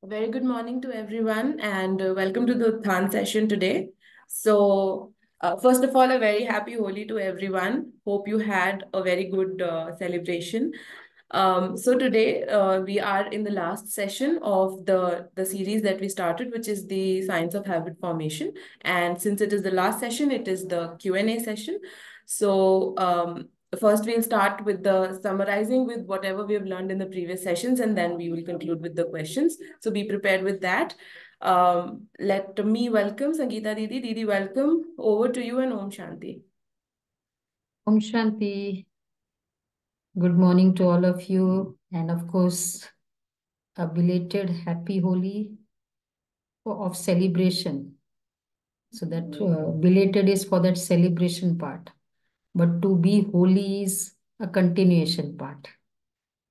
A very good morning to everyone, and welcome to the Dhan session today. First of all, a very happy Holi to everyone. Hope you had a very good celebration. Today we are in the last session of the series that we started, which is the science of habit formation. And since it is the last session, it is the Q&A session. So first we'll start with the summarizing with whatever we have learned in the previous sessions, and then we will conclude with the questions. So be prepared with that. Let me welcome Sangeeta Didi. Didi, welcome. Over to you and Om Shanti. Om Shanti. Good morning to all of you. And of course, a belated happy Holi of celebration. So that belated is for that celebration part. But to be holy is a continuation part,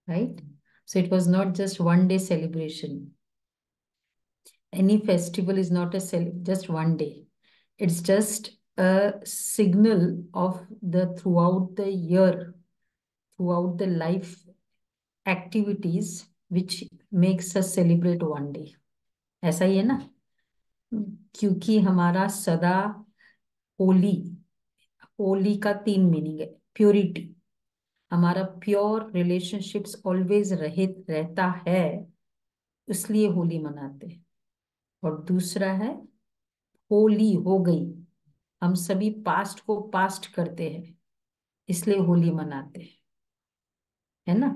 right? So it was not just one day celebration. Any festival is not just one day. It's just a signal of the throughout the year, throughout the life activities which makes us celebrate one day. ऐसा ही है ना? क्योंकि हमारा सदा होली होली का 3 meaning है. Purity, हमारा pure relationships always रहता है, इसलिए होली मनाते हैं. और दूसरा है होली हो गई, हम सभी पास्ट को पास्ट करते हैं, इसलिए होली मनाते हैं, है ना?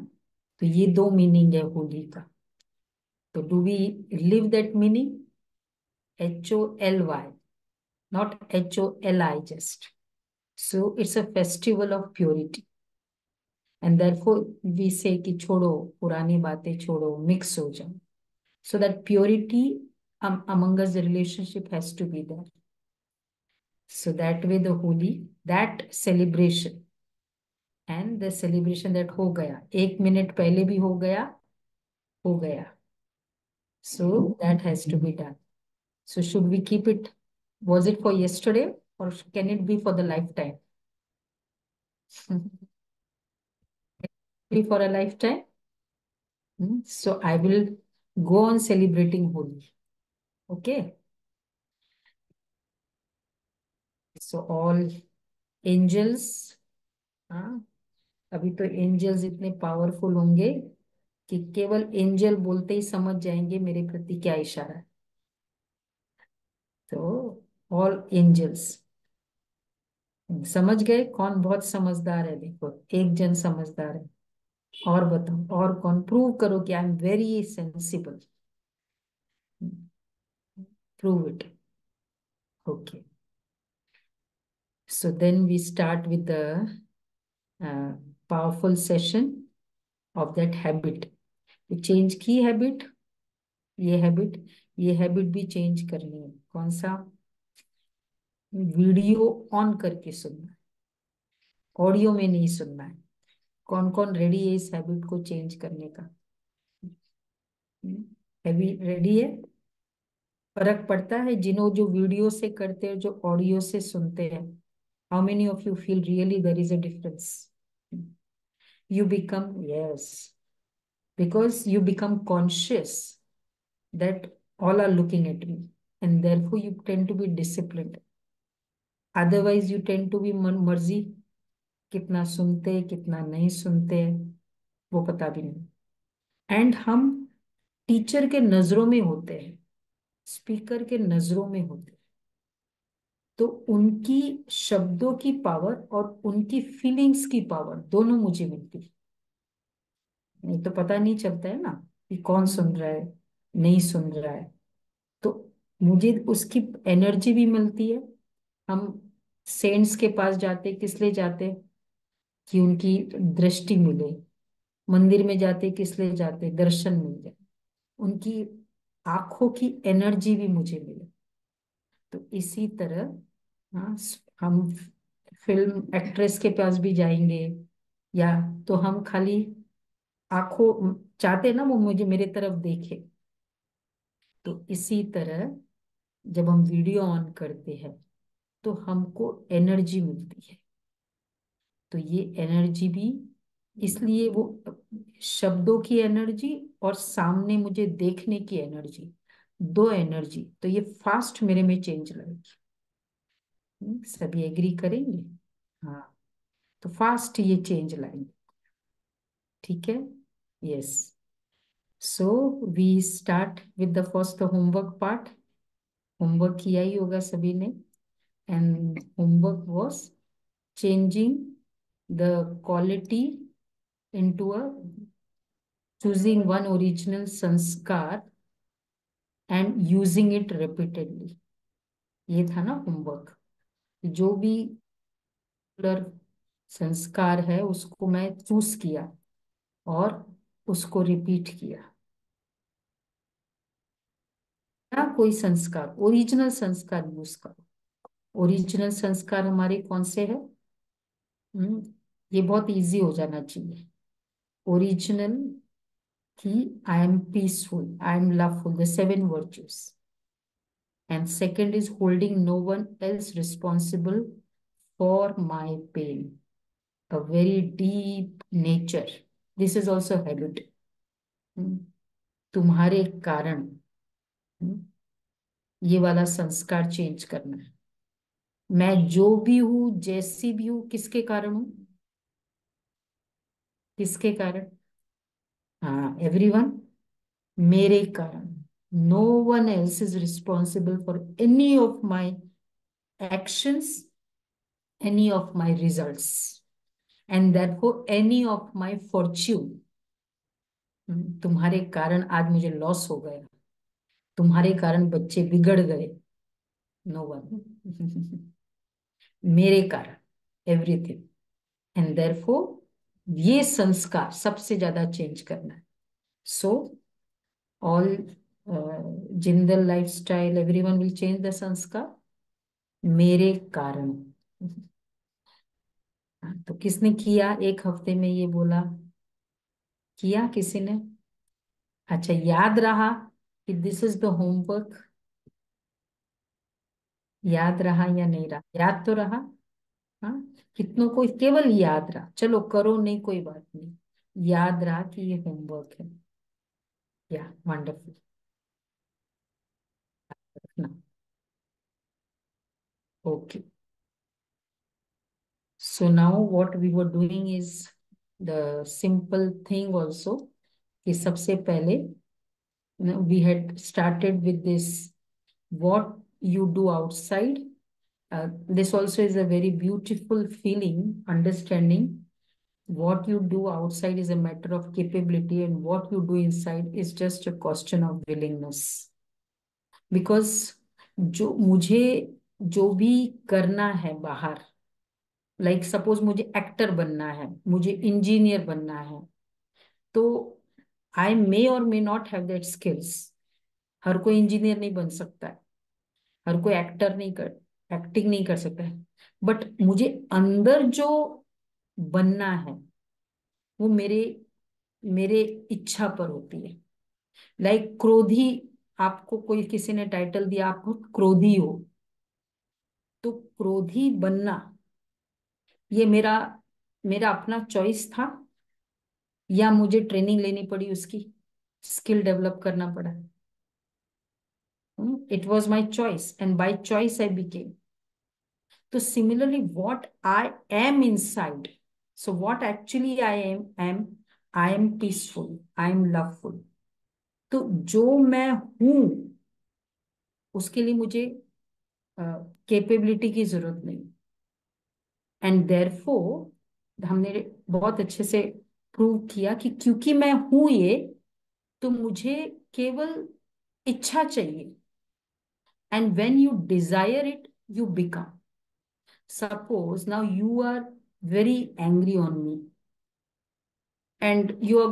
तो ये 2 मीनिंग है होली का. तो do we live that meaning? HOLY, not HOLI just. So it's a festival of purity. And therefore we say कि छोड़ो पुरानी बातें, छोड़ो mix हो जाओ. So that purity among us, the relationship has to be there. So that way the holy, that celebration and the celebration that हो गया, 1 minute पहले भी हो गया. So that has to be done. So should we keep it? Was it for yesterday or can it be for the lifetime? Be for a lifetime. So I will go on celebrating Holi. Okay. So all angels, हाँ, अभी तो angels इतने powerful होंगे कि केवल angel बोलते ही समझ जाएंगे मेरे प्रति क्या इशारा है. तो ऑल एंजल्स समझ गए. कौन बहुत समझदार है? देखो, एक जन समझदार है. और बताओ, और कौन? प्रूव करो कि I am very sensible. Prove it. Okay. So then we start with the powerful session of that habit. Change की हैबिट, ये हैबिट भी चेंज करनी है. कौन सा? वीडियो ऑन करके सुनना है, ऑडियो में नहीं सुनना है. कौन कौन रेडी है इस हैबिट को चेंज करने का? हैबिट रेडी है? फर्क पड़ता है जिन्हों जो वीडियो से करते हैं, जो ऑडियो से सुनते हैं? How many of you feel really there is a difference? You become, yes, because you become conscious that all are looking at me, and therefore you tend to be disciplined. Otherwise you tend to be मन मर्जी, कितना सुनते कितना नहीं सुनते वो पता भी नहीं. एंड हम टीचर के नजरों में होते हैं, स्पीकर के नजरों में होते हैं, तो उनकी शब्दों की पावर और उनकी फीलिंग्स की पावर दोनों मुझे मिलती है. नहीं तो पता नहीं चलता है ना कि कौन सुन रहा है, नहीं सुन रहा है. तो मुझे उसकी एनर्जी भी मिलती है. हम सेंट्स के पास जाते किस लिए जाते? कि उनकी दृष्टि मिले. मंदिर में जाते किस लिए जाते? दर्शन मिल जाए. उनकी आंखों की एनर्जी भी मुझे मिले. तो इसी तरह, हाँ, हम फिल्म एक्ट्रेस के पास भी जाएंगे, या तो हम खाली आंखों चाहते ना वो मुझे मेरे तरफ देखे. तो इसी तरह जब हम वीडियो ऑन करते हैं तो हमको एनर्जी मिलती है. तो ये एनर्जी भी इसलिए वो शब्दों की एनर्जी और सामने मुझे देखने की एनर्जी, दो एनर्जी, तो ये फास्ट मेरे में चेंज लाएगी। सभी एग्री करेंगे? हाँ, तो फास्ट ये चेंज लाएंगे। ठीक है, yes. So we start with the first homework part. Homework किया ही होगा सभी ने, and homework was changing the quality into a choosing one original sanskar and using it repeatedly। ये था ना होमवर्क। जो भी particular संस्कार है उसको मैं चूज किया और उसको रिपीट किया। या कोई संस्कार, ओरिजिनल संस्कार यूज करो। ओरिजिनल संस्कार हमारे कौन से है? ये बहुत इजी हो जाना चाहिए। ओरिजिनल कि I am peaceful, I am loveful, the seven virtues. And second is holding no one else responsible for my pain, a very deep nature. This is also habit. हम्म, तुम्हारे कारण, हम्म, ये वाला संस्कार चेंज करना है। मैं जो भी हूं, जैसी भी हूं, किसके कारण हूं? किसके कारण? हाँ, एवरीवन, मेरे कारण। No one else is responsible for any of my actions, any of my results, and therefore any of my fortune। तुम्हारे कारण आज मुझे लॉस हो गया, तुम्हारे कारण बच्चे बिगड़ गए, नो वन। मेरे कारण एवरीथिंग, एंड देयरफॉर ये संस्कार सबसे ज्यादा चेंज करना है। So all Jindal lifestyle, everyone will change the संस्कार मेरे कारण। तो किसने किया एक हफ्ते में ये बोला? किया किसी ने? अच्छा, याद रहा कि दिस इज द होमवर्क? याद रहा या नहीं रहा? याद तो रहा। हाँ, कितनों को केवल याद रहा, चलो करो नहीं कोई बात नहीं, याद रहा कि ये होमवर्क है। या wonderful. Okay, so now what we were doing is the simple thing also, कि सबसे पहले we had started with this what you do outside. This also is a very beautiful feeling, understanding what you do outside is a matter of capability and what you do inside is just a question of willingness। because जो मुझे जो भी करना है बाहर, like suppose मुझे actor बनना है, मुझे इंजीनियर बनना है, तो आई मे और may not have that skills. हर कोई इंजीनियर नहीं बन सकता है, हर कोई एक्टर नहीं कर एक्टिंग नहीं कर सकता है, बट मुझे अंदर जो बनना है वो मेरे मेरे इच्छा पर होती है। लाइक क्रोधी, आपको कोई किसी ने टाइटल दिया आप बहुत क्रोधी हो, तो क्रोधी बनना ये मेरा मेरा अपना चॉइस था या मुझे ट्रेनिंग लेनी पड़ी, उसकी स्किल डेवलप करना पड़ा? It was my choice and by choice I became. So similarly, what I am inside, so what actually I am peaceful, I am loveful। तो जो मैं हूं उसके लिए मुझे कैपेबिलिटी की जरूरत नहीं। एंड देयरफॉर हमने बहुत अच्छे से प्रूव किया कि क्योंकि मैं हूं ये, तो मुझे केवल इच्छा चाहिए। And when you desire it you become. Suppose now you are very angry on me and you are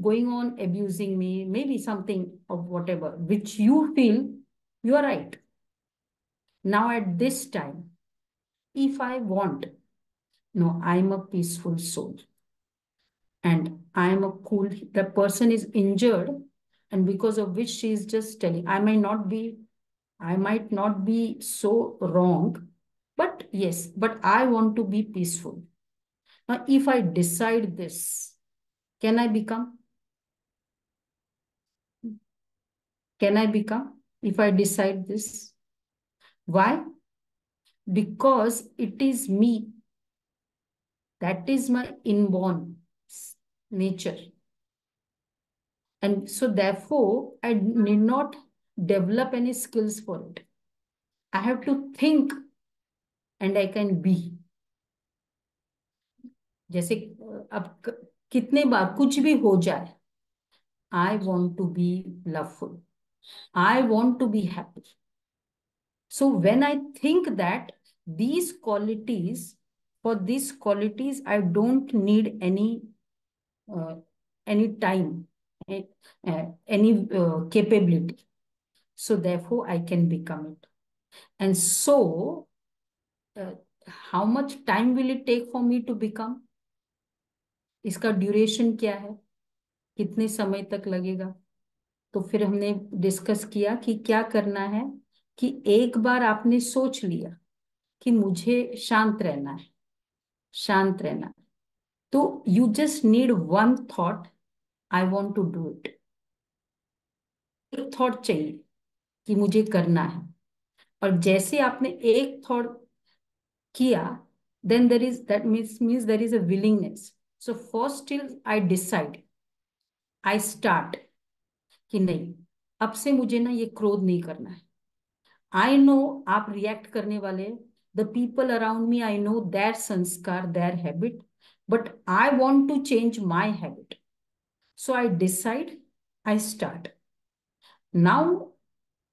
going on abusing me, maybe something of whatever, which you feel you are right. Now at this time, if I want, no, I'm a peaceful soul and I'm a cool, the person is injured and because of which she is just telling, I might not be so wrong, but yes, but I want to be peaceful. If I decide this, can I become? Can I become if I decide this? Why? Because it is me. That is my inborn nature. And so therefore, I need not develop any skills for it. I have to think and I can be. जैसे अब कितने बार कुछ भी हो जाए, I want to be loveful. I want to be happy. So when I think that these qualities, for these qualities, I don't need uh, any time, eh, any capability. So therefore, I can become it. And so, uh, how much time will it take for me to become? इसका duration क्या है, कितने समय तक लगेगा? तो फिर हमने डिस्कस किया कि क्या करना है, कि एक बार आपने सोच लिया कि मुझे शांत रहना है, शांत रहना है, तो you just need one thought, I want to do it. एक थॉट चाहिए कि मुझे करना है, और जैसे आपने एक थॉट किया, then there is that means there is a willingness. So first till I decide, I start कि नहीं, अब से मुझे ना ये क्रोध नहीं करना है। आई नो आप रिएक्ट करने वाले, the people around me, I know their संस्कार, their habit, but I want to change my habit. So I decide, I start. Now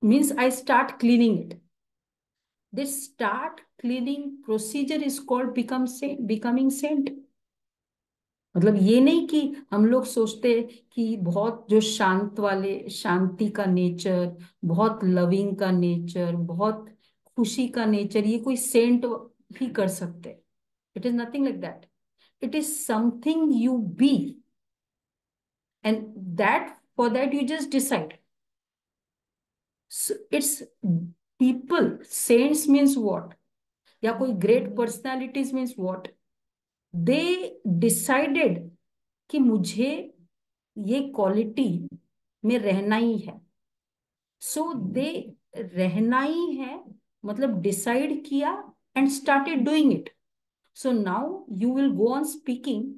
means I start cleaning it. This start cleaning procedure is called becoming saint. मतलब ये नहीं कि हम लोग सोचते कि बहुत जो शांत वाले, शांति का नेचर, बहुत लविंग का नेचर, बहुत खुशी का नेचर, ये कोई सेंट भी कर सकते. It is nothing like that. It is something you be, and that for that you just decide. It's people, saints means what, या कोई great personalities means what, they decided कि मुझे ये क्वालिटी में रहना ही है. सो दे रहना ही है, मतलब डिसाइड किया and started doing it. So now you will go on speaking,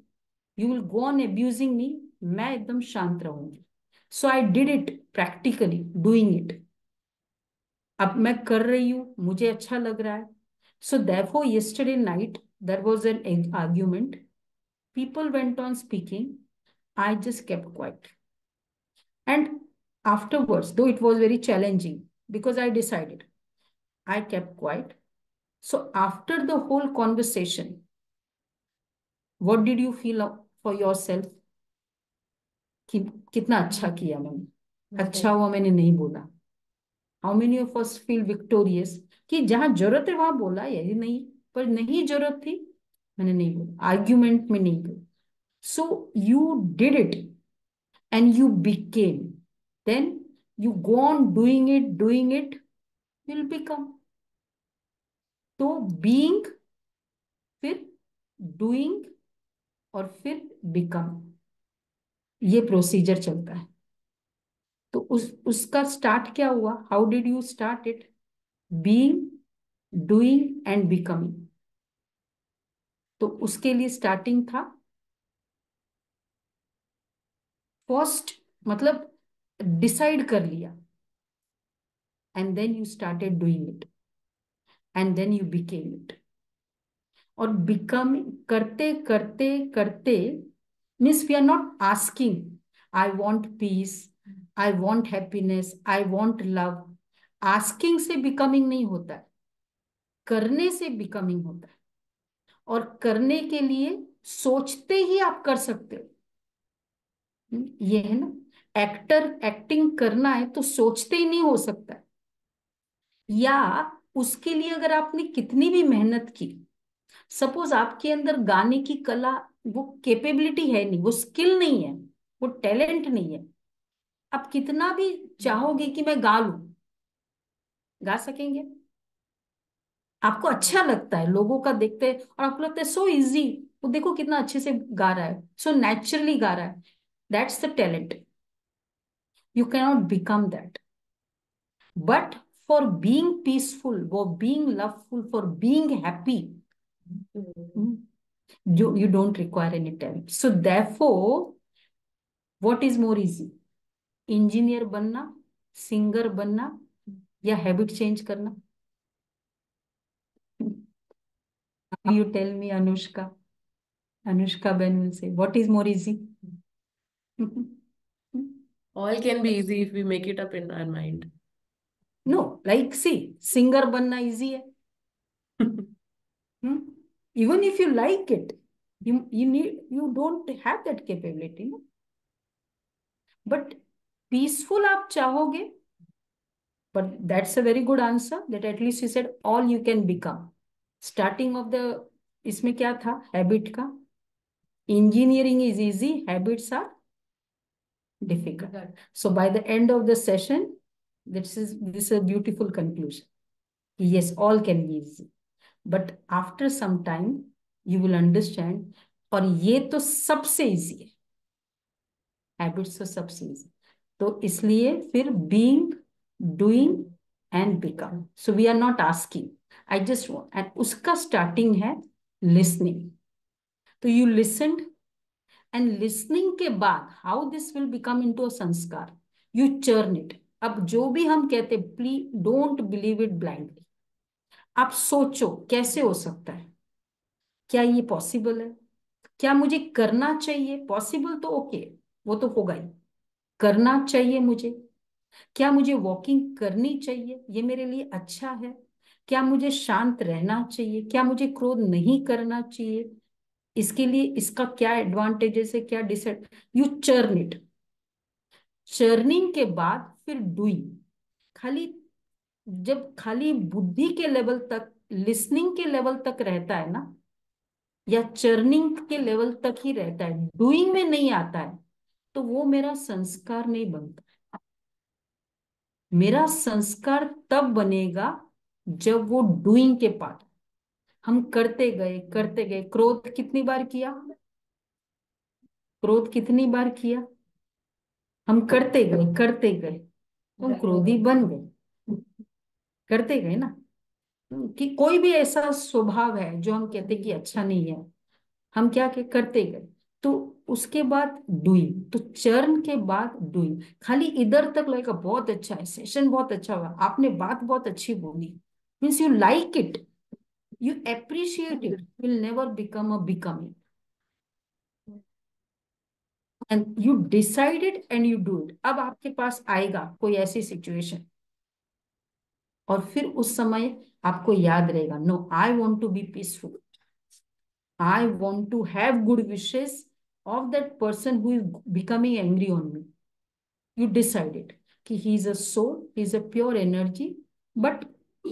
you will go on abusing me, मैं एकदम शांत रहूंगी. So I did it practically doing it. अब मैं कर रही हूं, मुझे अच्छा लग रहा है. So therefore yesterday night there was an argument, people went on speaking, I just kept quiet. And afterwards, though it was very challenging because I decided, I kept quiet. So after the whole conversation, what did you feel for yourself? कि कितना अच्छा किया मैंने, अच्छा हुआ मैंने नहीं बोला. How many of us feel victorious कि जहां जरूरत है वहां बोला, यही नहीं, पर नहीं जरूरत थी मैंने नहीं बोला, आर्ग्यूमेंट में नहीं बोला. So you did it and you became, then you go on doing it, you'll become. तो being, फिर doing, और फिर become, ये प्रोसीजर चलता है. तो उसका स्टार्ट क्या हुआ, how did you start it? Being, doing and becoming. तो उसके लिए स्टार्टिंग था फर्स्ट, मतलब डिसाइड कर लिया, and then you started doing it, and then you became it. और बिकम करते करते करते means we are not asking, I want peace, I want happiness, I want love. Asking से बिकमिंग नहीं होता है, करने से बिकमिंग होता है. और करने के लिए सोचते ही आप कर सकते हो. ये है ना, एक्टिंग करना है तो सोचते ही नहीं हो सकता है. या उसके लिए अगर आपने कितनी भी मेहनत की, सपोज आपके अंदर गाने की कला, वो कैपेबिलिटी है नहीं, वो स्किल नहीं है, वो टैलेंट नहीं है, आप कितना भी चाहोगे कि मैं गा लूं, गा सकेंगे? आपको अच्छा लगता है, लोगों का देखते हैं और आपको लगता है सो इजी, वो देखो कितना अच्छे से गा रहा है, सो नेचुरली गा रहा है। That's the talent. You cannot become that, but for being peaceful, for being loveful, for being happy, you don't require any talent. So therefore, what is more easy? Engineer बनना, singer बनना, या habit change करना? You tell me, Anushka. Anushka Ben will say, what is more easy? All can be easy if we make it up in our mind. No, like see, singer बनना easy है. Even if you like it, you don't have that capability, no? But peaceful आप चाहोगे, but that's a very good answer that at least you said all you can become. Starting of the इसमें क्या था habit का? Engineering is easy, habits are difficult. So by the end of the session, this is a beautiful conclusion. Yes, all can be easy, but after some time you will understand, और ये तो सबसे easy है, habits तो सबसे easy, तो इसलिए फिर being, doing and become. So we are not asking, I just want, and उसका स्टार्टिंग है लिसनिंग. तो यू लिसनड, एंड लिसनिंग के बाद how this will become into a sanskar, you churn it. अब जो भी हम कहते, please don't believe it blindly. आप सोचो कैसे हो सकता है, क्या ये पॉसिबल है, क्या मुझे करना चाहिए? पॉसिबल तो ओके, वो तो होगा ही. करना चाहिए मुझे, क्या मुझे वॉकिंग करनी चाहिए, ये मेरे लिए अच्छा है? क्या मुझे शांत रहना चाहिए? क्या मुझे क्रोध नहीं करना चाहिए? इसके लिए इसका क्या एडवांटेजेस है, क्या डिसएड, यू चर्न इट. चर्निंग के बाद फिर डूइंग. खाली जब खाली बुद्धि के लेवल तक, लिसनिंग के लेवल तक रहता है ना, या चर्निंग के लेवल तक ही रहता है, डूइंग में नहीं आता है, तो वो मेरा संस्कार नहीं बनता. मेरा संस्कार तब बनेगा जब वो डूइंग के पार्ट, हम करते गए. क्रोध कितनी बार किया? क्रोध कितनी बार किया? हम करते गए, हम क्रोधी बन गए. करते गए ना. कि कोई भी ऐसा स्वभाव है जो हम कहते कि अच्छा नहीं है, हम क्या के करते गए, तो उसके बाद डूइंग. तो चर्न के बाद डूइंग. खाली इधर तक लगेगा बहुत अच्छा है, सेशन बहुत अच्छा हुआ, आपने बात बहुत अच्छी बोली, means you like it, you appreciate it, will never become a becoming. And you decide it and you do it. अब आपके पास आएगा कोई ऐसी सिचुएशन, और फिर उस समय आपको याद रहेगा, no I want to be peaceful, I want to have good wishes of that person who is becoming angry on me. You decided कि he is a soul, he is a pure energy, but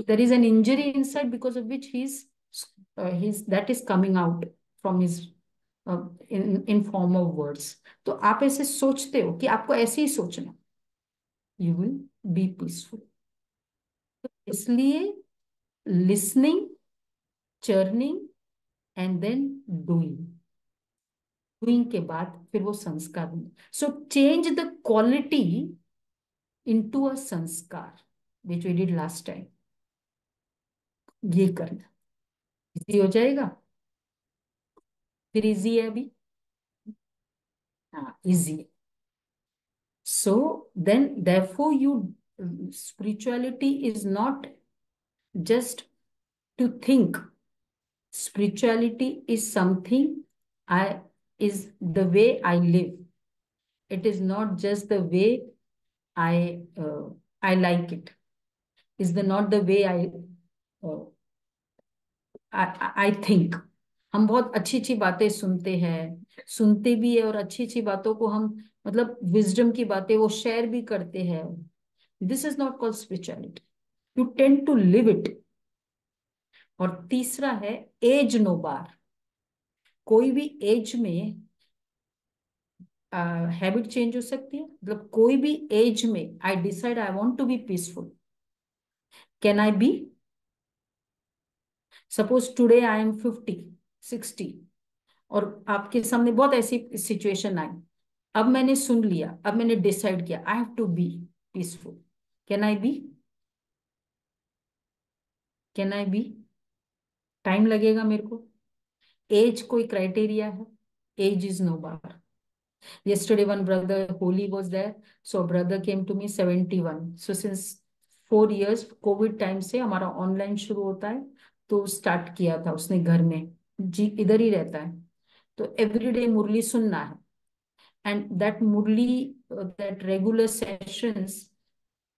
there is an injury inside because of which he's that is coming out from his in form of words. तो आप ऐसे सोचते हो कि आपको ऐसे ही सोचना, you will be peaceful. इसलिए listening, churning and then doing. Doing के बाद फिर वो संस्कार बने. So change the quality into a संस्कार which we did last time. ये करना इजी हो जाएगा. फिर इजी है अभी, हाँ इजी है. So then therefore you, spirituality is not just to think. Spirituality is something I is the way I live. It is not just the way I like it. Is the not the way uh, I think. हम बहुत अच्छी अच्छी बातें सुनते हैं, सुनते भी है, और अच्छी अच्छी बातों को हम, मतलब विजडम की बातें वो शेयर भी करते हैं. This is not called spirituality. You tend to live it. और तीसरा है एज नो बार. कोई भी एज में हैबिट चेंज हो सकती है. मतलब कोई भी एज में I decide I want to be peaceful. Can I be? Suppose today I am 50, 60. और आपके सामने बहुत ऐसी सिचुएशन आई, अब मैंने सुन लिया, अब मैंने डिसाइड किया I have to be peaceful, can I be? Can I be? Time लगेगा मेरे को? एज कोई क्राइटेरिया है? Age is no bar. Yesterday, one brother, Holi was there. So brother came to me 71. So since 4 years, Covid time से हमारा online शुरू होता है, तो स्टार्ट किया था उसने घर में, जी इधर ही रहता है, तो एवरीडे मुरली सुनना है। And that Murli, that regular sessions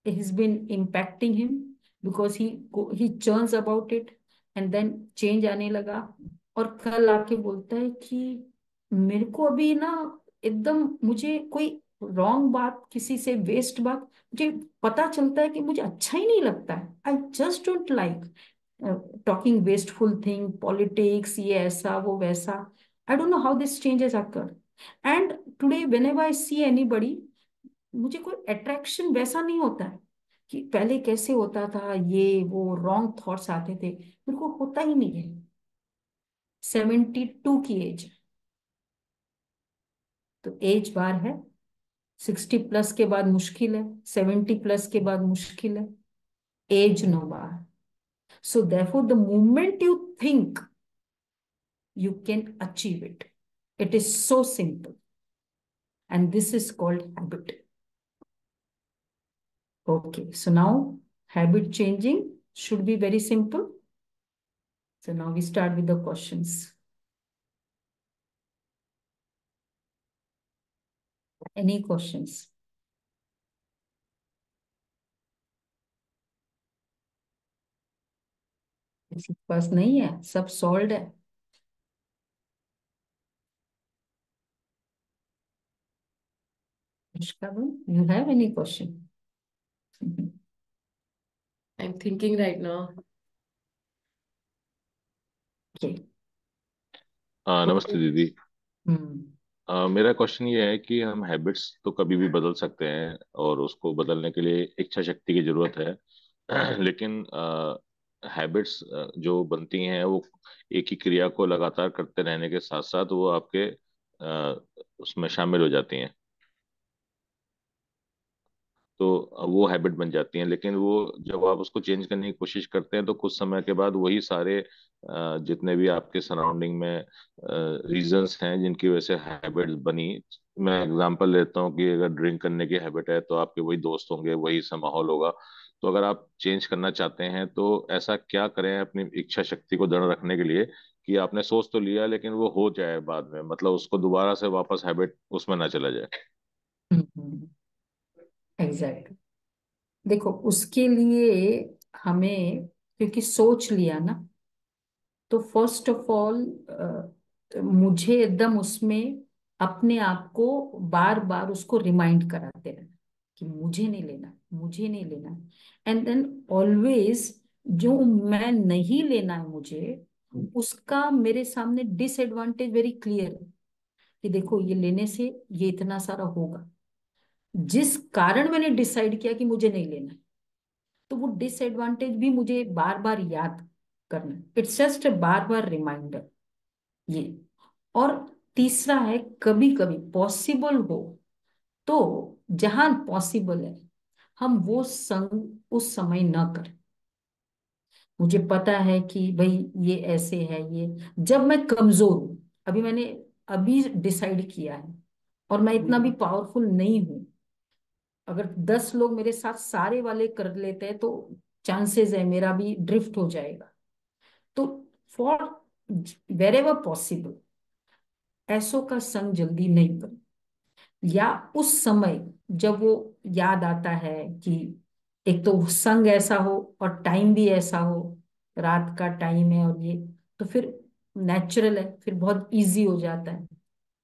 has been impacting him because he churns about it, and then change आने लगा। और कल आके बोलता है कि मेरे को अभी ना एकदम, मुझे कोई रॉन्ग बात, किसी से वेस्ट बात, मुझे पता चलता है कि मुझे अच्छा ही नहीं लगता है। I just don't like talking wasteful thing, politics, ये ऐसा वो वैसा। I don't know how this changes occur. And today whenever I see anybody, मुझे कोई अट्रैक्शन वैसा नहीं होता है कि पहले कैसे होता था, ये वो रॉन्ग थॉट्स आते थे, मेरे को होता ही नहीं है। 72 की एज, तो एज बार है। 60 प्लस के बाद मुश्किल है, 70 प्लस के बाद मुश्किल है, age no bar. So therefore the moment you think you can achieve it, it is so simple, and this is called habit. Okay, so now habit changing should be very simple. So now we start with the questions. Any questions? किसी के पास नहीं है, सब solve है? You have any question? I'm thinking right now. Okay. नमस्ते दीदी। हम्म। मेरा question ये है कि हम हैबिट्स तो कभी भी बदल सकते हैं और उसको बदलने के लिए इच्छा शक्ति की जरूरत है लेकिन हैबिट्स जो बनती हैं वो एक ही क्रिया को लगातार करते रहने के साथ साथ वो आपके उसमें शामिल हो जाती हैं, तो वो हैबिट बन जाती हैं। लेकिन वो जब आप उसको चेंज करने की कोशिश करते हैं तो कुछ समय के बाद वही सारे जितने भी आपके सराउंडिंग में रीजंस हैं जिनकी वजह से हैबिट बनी। मैं एग्जांपल लेता हूँ कि अगर ड्रिंक करने की हैबिट है तो आपके वही दोस्त होंगे, वही सा माहौल होगा। तो अगर आप चेंज करना चाहते हैं तो ऐसा क्या करें अपनी इच्छा शक्ति को दृढ़ रखने के लिए कि आपने सोच तो लिया लेकिन वो हो जाए बाद में, मतलब उसको दोबारा से वापस हैबिट उसमें ना चला जाए। एग्जैक्ट। देखो उसके लिए हमें, क्योंकि सोच लिया ना, तो फर्स्ट ऑफ ऑल मुझे एकदम उसमें अपने आप को बार बार उसको रिमाइंड कराते रहना कि मुझे नहीं लेना, मुझे नहीं लेना। एंड देन ऑलवेज जो मैं नहीं लेना है मुझे, उसका मेरे सामने डिसएडवांटेज वेरी क्लियर है कि देखो ये लेने से ये इतना सारा होगा, जिस कारण मैंने डिसाइड किया कि मुझे नहीं लेना, तो वो डिसएडवांटेज भी मुझे बार बार याद करना। इट्स जस्ट बार बार रिमाइंडर ये। और तीसरा है, कभी कभी पॉसिबल हो तो, जहां पॉसिबल है, हम वो संग उस समय न करें। मुझे पता है कि भाई ये ऐसे है, ये जब मैं कमजोर हूं, अभी मैंने अभी डिसाइड किया है और मैं इतना भी पावरफुल नहीं हूं। अगर 10 लोग मेरे साथ सारे वाले कर लेते हैं तो चांसेस है मेरा भी ड्रिफ्ट हो जाएगा। तो फॉर वेर एवर पॉसिबल, ऐसों का संग जल्दी नहीं करो। या उस समय जब वो याद आता है कि एक तो संग ऐसा हो और टाइम भी ऐसा हो, रात का टाइम है और ये, तो फिर नेचुरल है, फिर बहुत इजी हो जाता है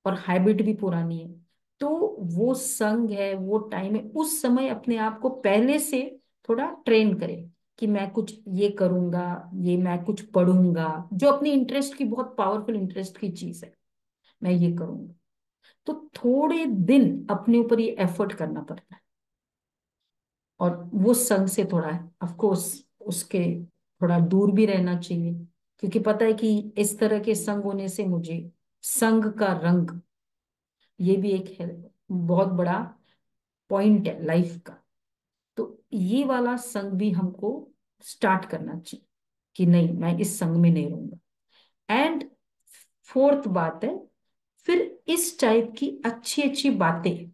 और हैबिट भी पुरानी है। तो वो संग है, वो टाइम है, उस समय अपने आप को पहले से थोड़ा ट्रेन करें कि मैं कुछ ये करूंगा, ये मैं कुछ पढ़ूंगा, जो अपनी इंटरेस्ट की, बहुत पावरफुल इंटरेस्ट की चीज है, मैं ये करूंगा। तो थोड़े दिन अपने ऊपर ये एफर्ट करना पड़ता है। और वो संग से थोड़ा ऑफ कोर्स उसके थोड़ा दूर भी रहना चाहिए, क्योंकि पता है कि इस तरह के संग होने से मुझे संग का रंग, ये भी एक है, बहुत बड़ा पॉइंट है लाइफ का। तो ये वाला संग भी हमको स्टार्ट करना चाहिए कि नहीं, मैं इस संग में नहीं रहूंगा। एंड फोर्थ बात है, फिर इस टाइप की अच्छी अच्छी बातें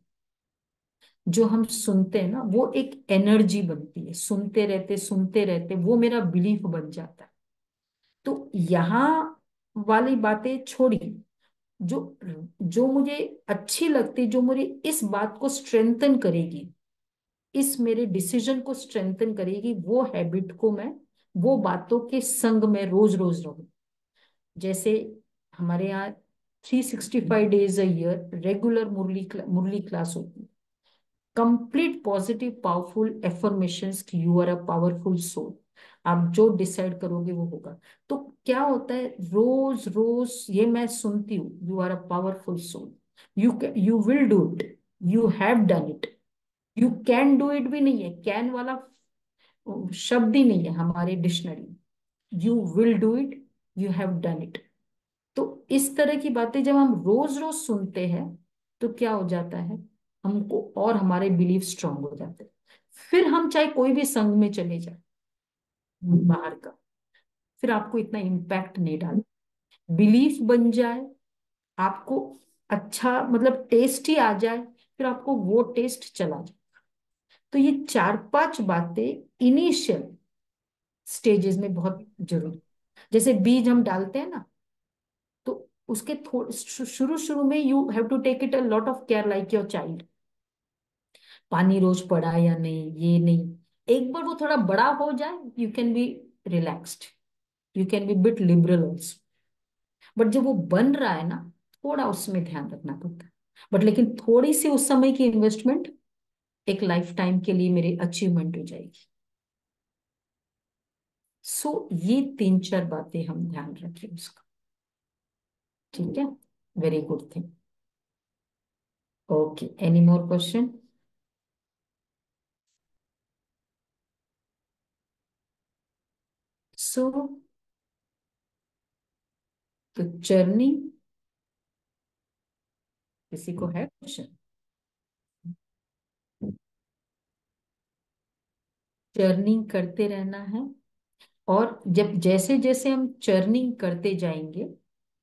जो हम सुनते हैं ना, वो एक एनर्जी बनती है, सुनते रहते वो मेरा बिलीफ बन जाता है। तो यहाँ वाली बातें छोड़ी, जो जो मुझे अच्छी लगती, जो मुझे इस बात को स्ट्रेंथन करेगी, इस मेरे डिसीजन को स्ट्रेंथन करेगी, वो हैबिट को मैं, वो बातों के संग में रोज रोज रहूं। जैसे हमारे यहाँ 365 days a year regular Murli class होती है। कंप्लीट पॉजिटिव पावरफुल एफर्मेशंस कि you are a powerful soul. आप जो डिसाइड करोगे वो होगा। तो क्या होता है, रोज रोज ये मैं सुनती हूँ, you are a powerful soul, you will do it, you have done it. You can do it भी नहीं है, कैन वाला शब्द ही नहीं है हमारे dictionary. You will do it, you have done it. तो इस तरह की बातें जब हम रोज रोज सुनते हैं, तो क्या हो जाता है, हमको और हमारे बिलीफ स्ट्रांग हो जाते हैं। फिर हम चाहे कोई भी संघ में चले जाए बाहर का, फिर आपको इतना इम्पैक्ट नहीं डाले, बिलीफ बन जाए आपको, अच्छा मतलब टेस्ट ही आ जाए, फिर आपको वो टेस्ट चला जाए। तो ये चार पांच बातें इनिशियल स्टेजेस में बहुत जरूरी। जैसे बीज हम डालते हैं ना, तो उसके थोड़े शुरू शुरू में you have to take it a lot of care like your child. पानी रोज पड़ा या नहीं, ये नहीं, एक बार वो थोड़ा बड़ा हो जाए, you can be relaxed, you can be bit liberal also. But जब वो बन रहा है ना, थोड़ा उसमें ध्यान रखना पड़ता है। बट लेकिन थोड़ी सी उस समय की इन्वेस्टमेंट एक लाइफ टाइम के लिए मेरी अचीवमेंट हो जाएगी। सो ये तीन चार बातें हम ध्यान रखें उसका। ठीक है, very good thing. Okay, any more question? So तो जर्नी, किसी को है क्वेश्चन? चर्निंग करते रहना है। और जब जैसे जैसे हम चर्निंग करते जाएंगे,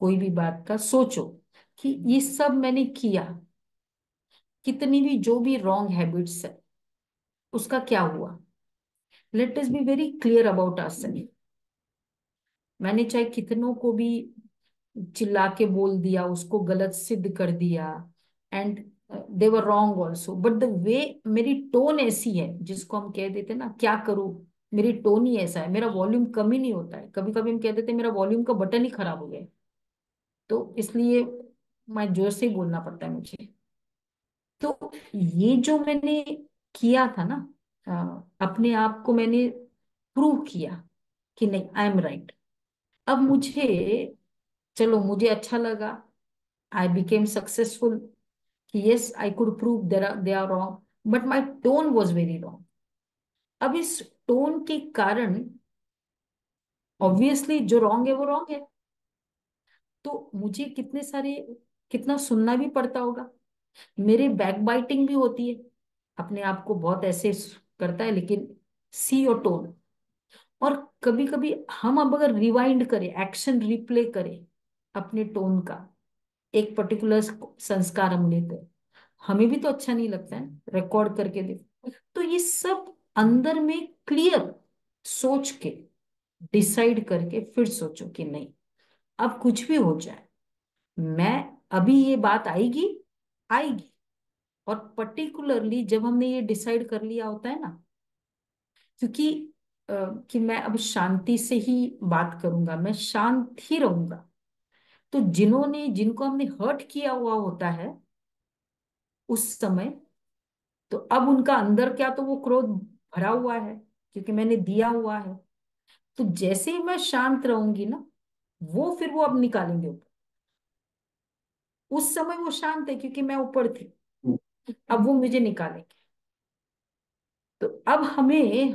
कोई भी बात का सोचो कि ये सब मैंने किया, कितनी भी जो भी रॉन्ग हैबिट्स है उसका क्या हुआ। Let us be very clear about ourself. मैंने चाहे कितनों को भी चिल्ला के बोल दिया, उसको गलत सिद्ध कर दिया, and they were wrong also, but the way मेरी टोन ऐसी है, जिसको हम कह देते हैं ना, क्या करूं, मेरी टोन ही ऐसा है, मेरा वॉल्यूम कम ही नहीं होता है। कभी कभी हम कह देते हैं मेरा वॉल्यूम का बटन ही खराब हो गया है, तो इसलिए मैं जोर से ही बोलना पड़ता है मुझे। तो ये जो मैंने किया था ना, अपने आप को मैंने प्रूव किया कि नहीं, आई एम राइट। अब मुझे, चलो मुझे अच्छा लगा, आई बिकेम सक्सेसफुल कि yes I could prove they are wrong, but my tone was very wrong. अब इस टोन के कारण ऑब्वियसली जो रॉन्ग है वो रॉन्ग है, तो मुझे कितने सारे, कितना सुनना भी पड़ता होगा। मेरे बैक बाइटिंग भी होती है, अपने आप को बहुत ऐसे करता है, लेकिन सी योर टोन। और कभी कभी हम अब अगर रिवाइंड करें, एक्शन रिप्ले करें अपने टोन का, एक पर्टिकुलर संस्कार हम लेते, हमें भी तो अच्छा नहीं लगता है, रिकॉर्ड करके देखो। तो ये सब अंदर में क्लियर सोच के डिसाइड करके फिर सोचो कि नहीं, अब कुछ भी हो जाए, मैं, अभी ये बात आएगी, आएगी। और पर्टिकुलरली जब हमने ये डिसाइड कर लिया होता है ना, क्योंकि अ, कि मैं अब शांति से ही बात करूंगा, मैं शांत ही रहूंगा, तो जिनको हमने हर्ट किया हुआ होता है उस समय, तो अब उनका अंदर क्या, तो वो क्रोध भरा हुआ है, क्योंकि मैंने दिया हुआ है। तो जैसे ही मैं शांत रहूंगी ना, वो फिर वो अब निकालेंगे ऊपर। उस समय वो शांत है क्योंकि मैं ऊपर थी, अब वो मुझे निकालेंगे। तो अब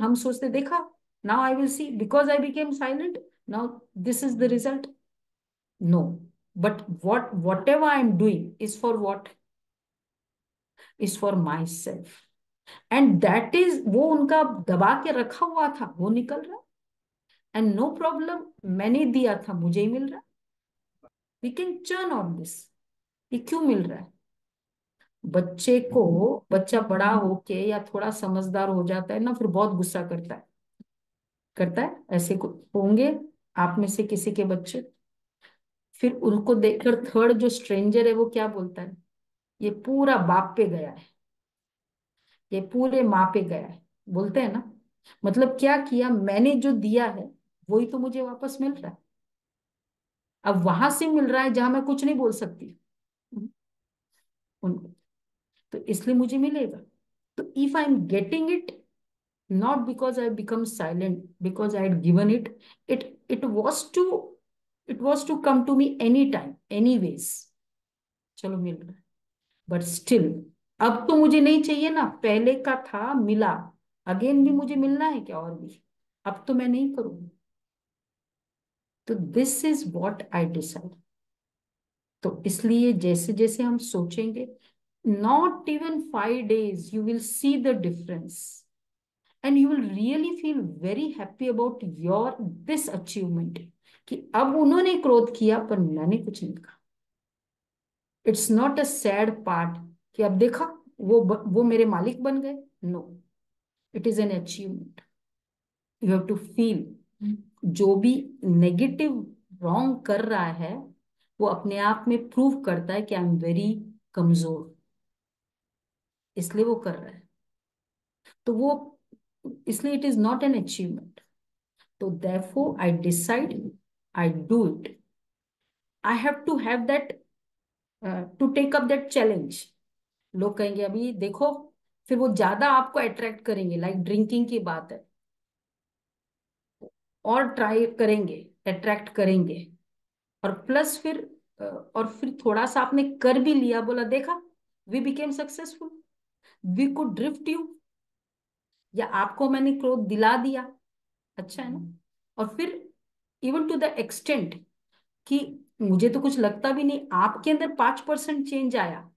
हम सोचते, देखा, now I will see, because I became silent, now this is the result. No, but whatever I am doing is for what, is for myself. And that is, वो उनका दबा के रखा हुआ था, वो निकल रहा। एंड नो प्रॉब्लम, मैंने दिया था, मुझे ही मिल रहा। We can churn on this. ये क्यों मिल रहा है? बच्चे को, बच्चा बड़ा होके या थोड़ा समझदार हो जाता है ना, फिर बहुत गुस्सा करता है। करता है ऐसे को होंगे आप में से किसी के बच्चे। फिर उनको देखकर थर्ड जो स्ट्रेंजर है वो क्या बोलता है? ये पूरा बाप पे गया है, ये पूरे माँ पे गया है, बोलते हैं ना। मतलब क्या किया, मैंने जो दिया है वही तो मुझे वापस मिल रहा है। अब वहां से मिल रहा है जहां मैं कुछ नहीं बोल सकती उनको, तो इसलिए मुझे मिलेगा। तो if I am getting it, not because I become silent, because I had given it, it was to, it was to come to me anytime anyways। चलो मिल रहा है, बट स्टिल अब तो मुझे नहीं चाहिए ना, पहले का था मिला, अगेन भी मुझे मिलना है क्या? और भी अब तो मैं नहीं करूंगी। तो this is what I decide. तो इसलिए जैसे जैसे हम सोचेंगे, not even 5 days you will see the difference, and you will really feel very happy about your this achievement, कि अब उन्होंने क्रोध किया पर मैंने कुछ नहीं कहा। It's not a sad part कि अब देखा वो मेरे मालिक बन गए। No, it is an achievement. You have to feel, जो भी नेगेटिव रॉन्ग कर रहा है वो अपने आप में प्रूव करता है कि आई एम वेरी कमजोर, इसलिए वो कर रहा है। तो वो, इसलिए it is not an achievement. तो therefore I decide, I do it, I have to have that, to take up that challenge। लोग कहेंगे अभी देखो, फिर वो ज्यादा आपको अट्रैक्ट करेंगे, लाइक ड्रिंकिंग की बात है, और ट्राई करेंगे, अट्रैक्ट करेंगे। और प्लस फिर और फिर थोड़ा सा आपने कर भी लिया, बोला देखा we became successful, we could drift you, या आपको मैंने क्रोध दिला दिया। अच्छा है ना? और फिर इवन टू द एक्सटेंट कि मुझे तो कुछ लगता भी नहीं, आपके अंदर 5% चेंज आया।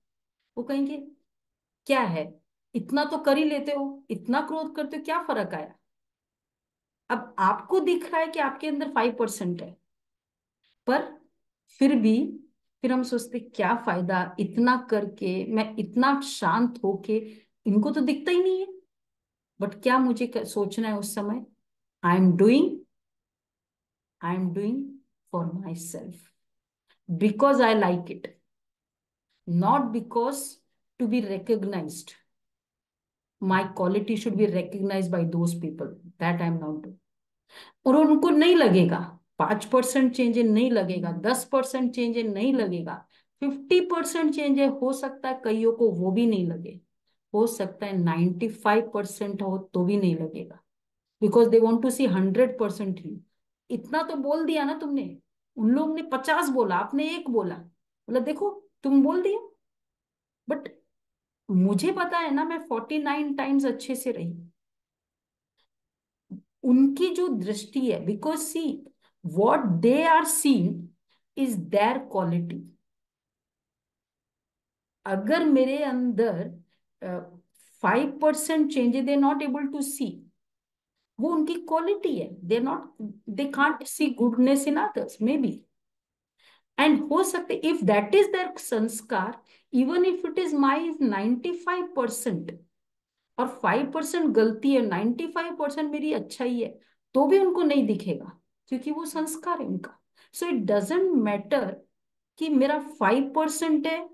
वो कहेंगे क्या है, इतना तो कर ही लेते हो, इतना क्रोध करते हो, क्या फर्क आया? अब आपको दिख रहा है कि आपके अंदर 5% है, पर फिर भी फिर हम सोचते क्या फायदा इतना करके, मैं इतना शांत होके, इनको तो दिखता ही नहीं है। बट क्या मुझे सोचना है उस समय? आई am doing for my self, because I like it, not because to be recognized. My quality should be recognized by those people, that I am not doing। और उनको नहीं लगेगा, 5% चेंज नहीं लगेगा, 10% चेंज नहीं लगेगा, 50% चेंज हो सकता है कईयों को वो भी नहीं लगे, हो सकता है 95% हो तो भी नहीं लगेगा, बिकॉज दे वॉन्ट टू सी 100% ही। इतना तो बोल दिया ना तुमने, उन लोग ने 50 बोला, आपने एक बोला, बोला देखो तुम बोल दिया। बट मुझे पता है ना, मैं 49 टाइम्स अच्छे से रही। उनकी जो दृष्टि है, because see what they are seeing is their quality. अगर मेरे अंदर 5% change they not able to see, वो उनकी क्वालिटी है, they not, they can't see goodness in others maybe. And हो सकते इफ दैट इज देयर संस्कार, even if it is my 95% और 5% गलती है, 95% मेरी अच्छाई है, तो भी उनको नहीं दिखेगा, क्योंकि वो संस्कार है उनका। सो इट डजेंट मैटर कि मेरा 5% है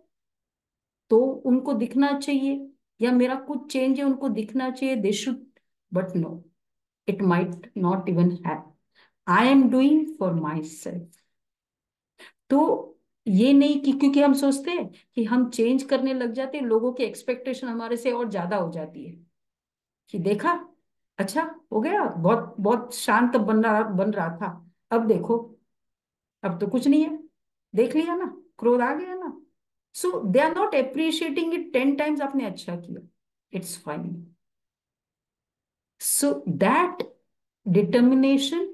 तो उनको दिखना चाहिए, या मेरा कुछ चेंज है उनको दिखना चाहिए, they should. But no, it might not even have. I am doing for myself. तो ये नहीं कि क्योंकि हम सोचते हैं कि हम चेंज करने लग जाते हैं, लोगों की एक्सपेक्टेशन हमारे से और ज्यादा हो जाती है कि देखा, अच्छा हो गया, बहुत बहुत शांत बन रहा था, अब देखो, अब तो कुछ नहीं है, देख लिया ना, क्रोध आ गया ना। So they are not appreciating it 10 times आपने अच्छा किया, it's fine. So that determination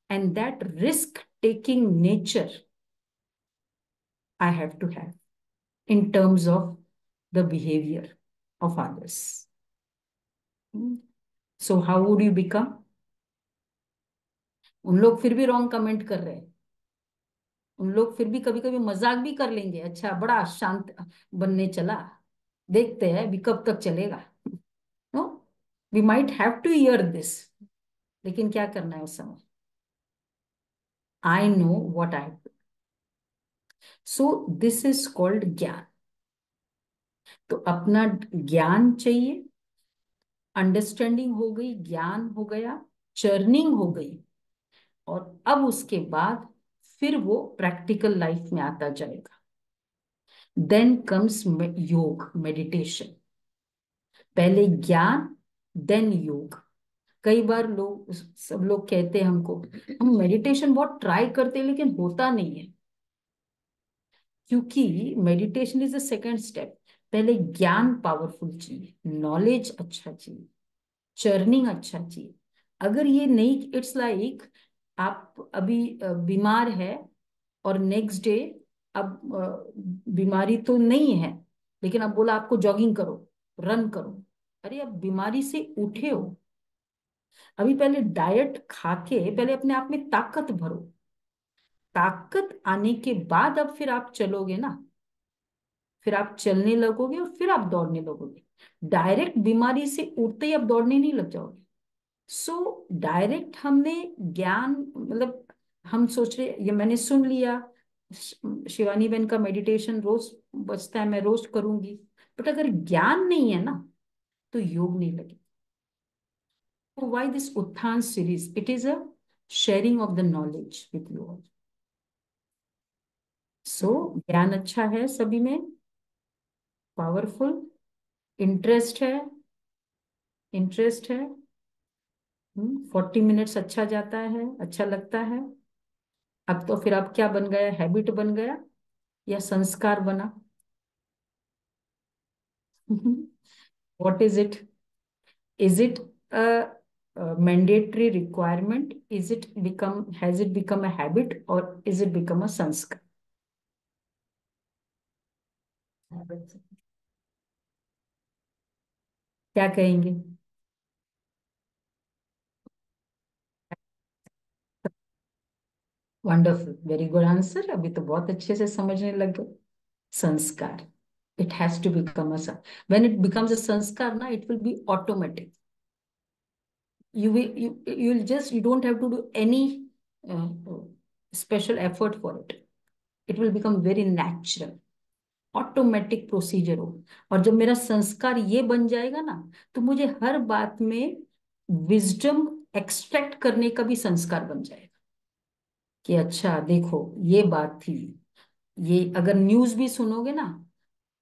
and that risk taking nature I have to have in terms of the behavior of others. So how would you become? उन लोग फिर भी wrong comment कर रहे हैं, उन लोग फिर भी कभी कभी मजाक भी कर लेंगे, अच्छा बड़ा शांत बनने चला, देखते हैं अभी कब तक चलेगा। No, we might have to hear this, लेकिन क्या करना है उस समय? I know what I have. So this is called gyan. तो अपना ज्ञान चाहिए, अंडरस्टैंडिंग हो गई, ज्ञान हो गया, चर्निंग हो गई, और अब उसके बाद फिर वो प्रैक्टिकल लाइफ में आता जाएगा। देन कम्स योग, मेडिटेशन। पहले ज्ञान, देन योग। कई बार लोग, सब लोग कहते हैं हमको, हम मेडिटेशन बहुत ट्राई करते हैं लेकिन होता नहीं है, क्योंकि meditation is the second step. पहले ज्ञान पावरफुल चाहिए, नॉलेज अच्छा चाहिए, चर्निंग अच्छा चाहिए। अगर ये नहीं, इट्स लाइक आप अभी बीमार है और नेक्स्ट डे अब बीमारी तो नहीं है, लेकिन अब बोला आपको जॉगिंग करो, रन करो। अरे अब बीमारी से उठे हो, अभी पहले डाइट खा के पहले अपने आप में ताकत भरो, ताकत आने के बाद अब फिर आप चलोगे ना, फिर आप चलने लगोगे और फिर आप दौड़ने लगोगे। डायरेक्ट बीमारी से उठते ही आप दौड़ने नहीं लग जाओगे। सो डायरेक्ट हमने ज्ञान, मतलब हम सोच रहे ये मैंने सुन लिया, शिवानी बहन का मेडिटेशन रोज बचता है, मैं रोज करूंगी, बट अगर ज्ञान नहीं है ना तो योग नहीं लगेगा। So why this Utthan series? It is a sharing of the knowledge with you all. So ज्ञान अच्छा है सभी में, पावरफुल, इंटरेस्ट है, इंटरेस्ट है। 40 मिनट्स अच्छा जाता है, अच्छा लगता है। अब तो फिर अब क्या बन गया, हैबिट बन गया या संस्कार बना? What is it? Is it mandatory requirement? Is it become, has it become a habit, or is it become a sanskar? क्या कहेंगे? Wonderful, very good answer. अभी तो बहुत अच्छे से समझने लग गए। संस्कार, it has to become a when it becomes a sanskar na, it will be automatic. You don't have to do any uh, special effort for it. It will become very natural, automatic procedure हो। और जब मेरा संस्कार ये बन जाएगा ना, तो मुझे हर बात में विजडम एक्सट्रैक्ट करने का भी संस्कार बन जाएगा, कि अच्छा देखो ये बात थी। ये अगर न्यूज भी सुनोगे ना,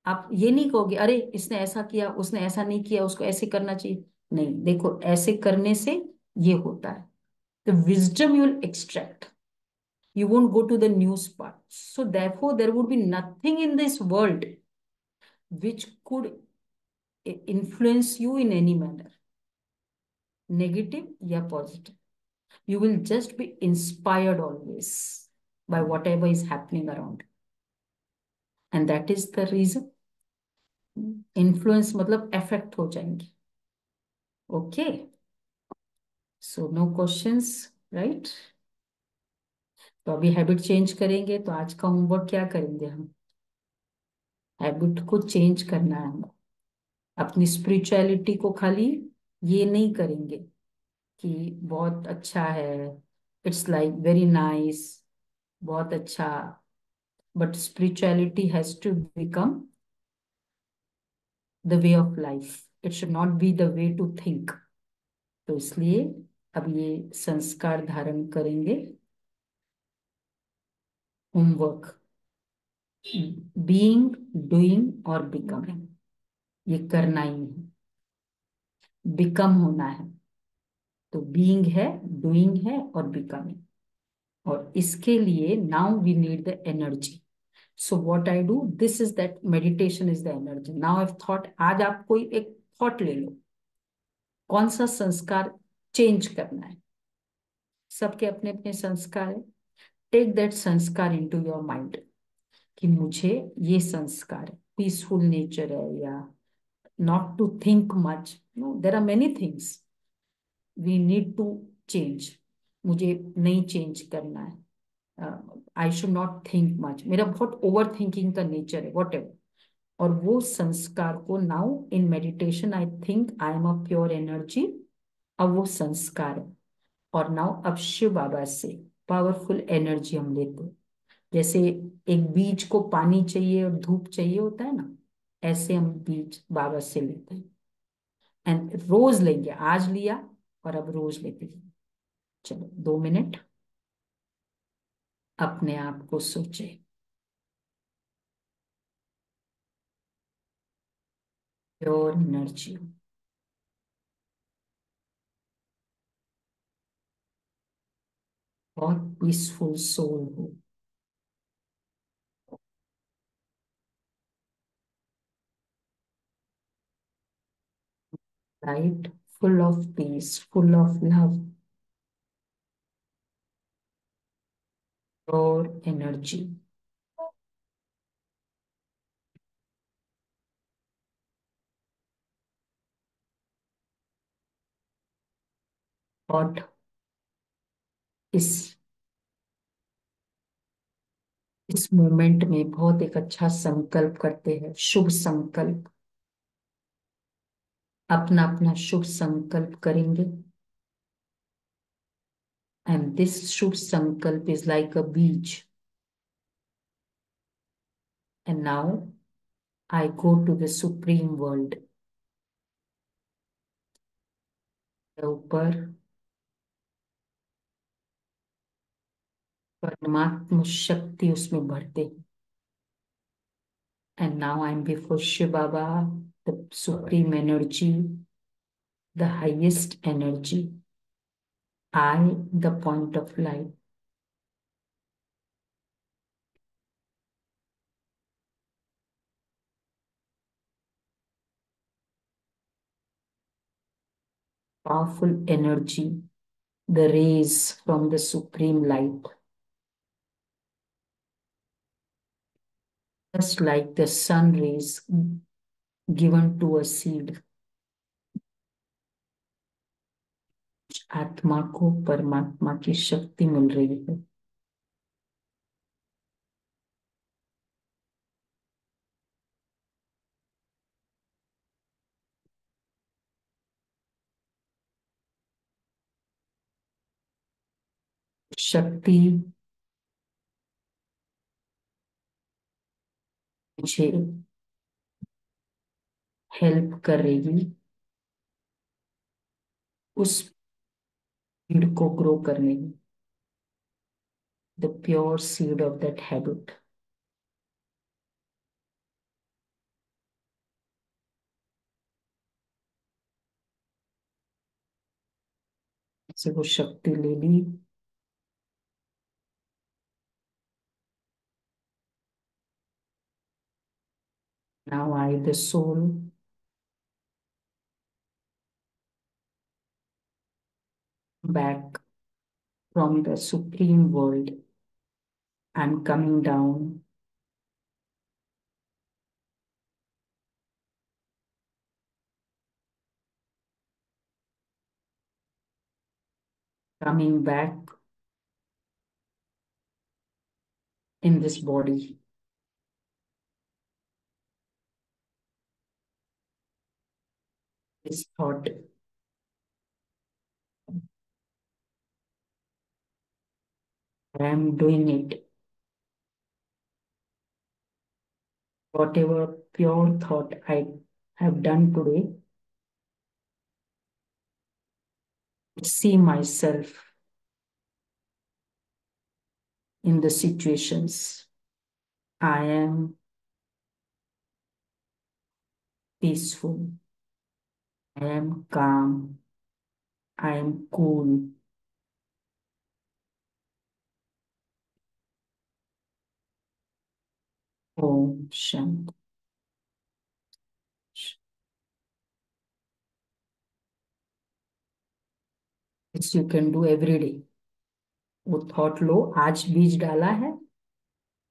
आप ये नहीं कहोगे अरे इसने ऐसा किया, उसने ऐसा नहीं किया, उसको ऐसे करना चाहिए। नहीं, देखो ऐसे करने से ये होता है। The wisdom you will extract, you won't go to the news part. So therefore there would be nothing in this world which could influence you in any manner, negative या positive. You will just be inspired always by whatever is happening around, and that is the reason. Influence मतलब affect हो जाएंगे। Okay, so no questions, right? तो अभी habit change करेंगे, तो आज का होमवर्क क्या करेंगे हम? हैबिट को चेंज करना है हमें। अपनी स्पिरिचुअलिटी को खाली ये नहीं करेंगे कि बहुत अच्छा है, इट्स लाइक वेरी नाइस, बहुत अच्छा, but spirituality has to become the way of life, it should not be the way to think. तो इसलिए अब ये संस्कार धारण करेंगे, होमवर्क, बीइंग, डूइंग और बिकमिंग, ये करना ही है। बिकम होना है, तो बीइंग है, डूइंग है और बिकमिंग। और इसके लिए now we need the energy. So what I do, this is that meditation is the energy. Now I thought, आज आप कोई एक थॉट ले लो, कौन सा संस्कार चेंज करना है। सबके अपने अपने संस्कार है। Take that sanskar into your mind, कि मुझे ये संस्कार है, पीसफुल नेचर है, या not to think much, no, there are many things we need to change. मुझे नहीं चेंज करना है, I should not think much, मेरा बहुत ओवर थिंकिंग का नेचर है, वॉट एवर। और वो संस्कार को now in meditation I think I am a pure energy, अब वो संस्कार है। और नाउ अब शिव बाबा से पावरफुल एनर्जी हम लेते हैं। जैसे एक बीज को पानी चाहिए और धूप चाहिए होता है ना, ऐसे हम बीज बाबा से लेते हैं। एंड रोज लेंगे, आज लिया और अब रोज लेते हैं। चलो 2 मिनट अपने आप को सोचे, प्योर एनर्जी, बहुत पीसफुल सोल हो, right, full of peace, full of love, pure energy. और इस इस मोमेंट में बहुत एक अच्छा संकल्प करते हैं, शुभ संकल्प। अपना अपना शुभ संकल्प करेंगे। एंड दिस शुभ संकल्प is like a beej. And now I go to the supreme world. ऊपर परमात्मा शक्ति उसमें भरते। And now I am before Shiv Baba, the supreme energy, the highest energy, I, the point of light. Powerful energy, the rays from the supreme light, just like the sun rays given to a seed. आत्मा को परमात्मा की शक्ति मिल रही है। शक्ति मुझे help कर रही उस सीड को ग्रो करने में, the pure seed of that habit. से वो शक्ति ले ली। Now I, the soul, back from the supreme world, I'm coming down, coming back in this body. This thought, I am doing it. Whatever pure thought I have done today, see myself in the situations. I am peaceful. I am calm. I am cool. Om Shanti. This you can do every day. वो thought लो, आज बीज डाला है,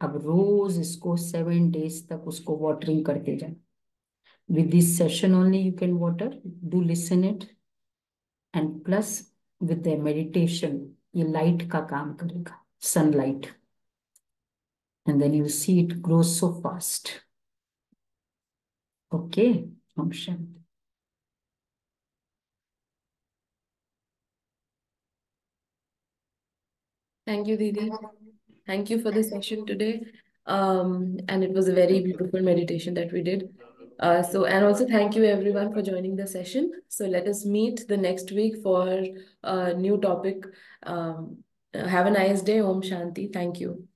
अब रोज इसको 7 days तक उसको watering करते जाए. With this session only you can water. Do listen it. And plus with the meditation, ये light का काम करेगा, sunlight. And then you see it grows so fast. Okay, Om Shanti. Thank you, Didi. Thank you for the session today. And it was a very beautiful meditation that we did. And also thank you everyone for joining the session. So let us meet the next week for a new topic. Have a nice day. Om Shanti. Thank you.